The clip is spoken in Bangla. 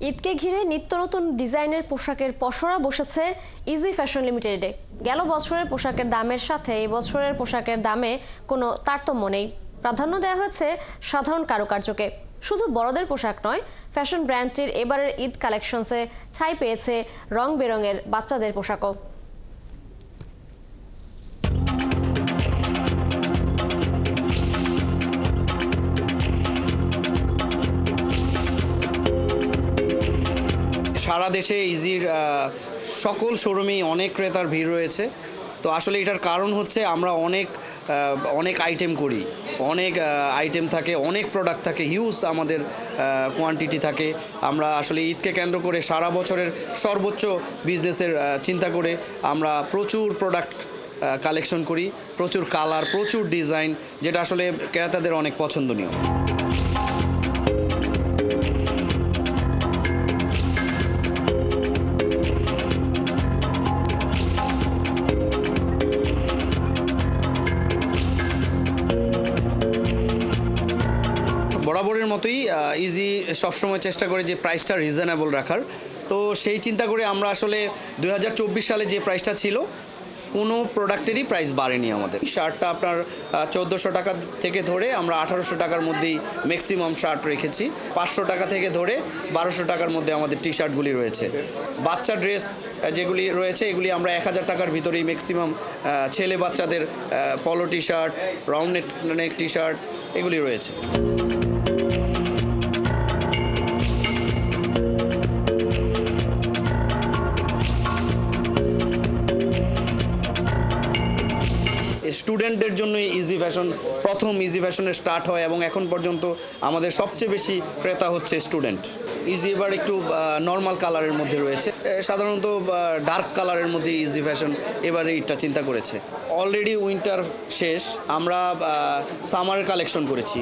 ঈদকে ঘিরে নিত্য নতুন ডিজাইনের পোশাকের পসরা বসেছে ইজি ফ্যাশন লিমিটেডে। গেল বছরের পোশাকের দামের সাথে এই বছরের পোশাকের দামে কোনো তারতম্য নেই। প্রাধান্য দেওয়া হয়েছে সাধারণ কারুকার্যকে। শুধু বড়দের পোশাক নয়, ফ্যাশন ব্র্যান্ডটির এবারের ঈদ কালেকশনসে ছাই পেয়েছে রং বেরঙের বাচ্চাদের পোশাকও। সারা দেশে ইজির সকল শোরুমেই অনেক ক্রেতার ভিড় রয়েছে। তো আসলে এটার কারণ হচ্ছে আমরা অনেক আইটেম করি, অনেক আইটেম থাকে, অনেক প্রোডাক্ট থাকে, হিউজ আমাদের কোয়ান্টিটি থাকে। আমরা আসলে ঈদকে কেন্দ্র করে সারা বছরের সর্বোচ্চ বিজনেসের চিন্তা করে আমরা প্রচুর প্রোডাক্ট কালেকশন করি, প্রচুর কালার, প্রচুর ডিজাইন, যেটা আসলে ক্রেতাদের অনেক পছন্দনীয়। বরাবরের মতোই ইজি সবসময় চেষ্টা করে যে প্রাইসটা রিজনেবল রাখার। তো সেই চিন্তা করে আমরা আসলে 2024 সালে যে প্রাইসটা ছিল, কোনো প্রোডাক্টেরই প্রাইস বাড়েনি আমাদের। শার্টটা আপনার 1400 টাকা থেকে ধরে আমরা 1800 টাকার মধ্যেই ম্যাক্সিমাম শার্ট রেখেছি। 500 টাকা থেকে ধরে 1200 টাকার মধ্যে আমাদের টি শার্টগুলি রয়েছে। বাচ্চা ড্রেস যেগুলি রয়েছে এগুলি আমরা 1000 টাকার ভিতরেই ম্যাক্সিমাম ছেলে বাচ্চাদের পলো T shirt, round neck T shirt এগুলি রয়েছে। স্টুডেন্টদের জন্য ইজি ফ্যাশন প্রথম ইজি ফ্যাশনের স্টার্ট হয় এবং এখন পর্যন্ত আমাদের সবচেয়ে বেশি ক্রেতা হচ্ছে স্টুডেন্ট। ইজি এবার একটু নর্মাল কালারের মধ্যে রয়েছে, সাধারণত ডার্ক কালারের মধ্যে ইজি ফ্যাশন এবারে এটা চিন্তা করেছে। অলরেডি উইন্টার শেষ, আমরা সামার কালেকশন করেছি।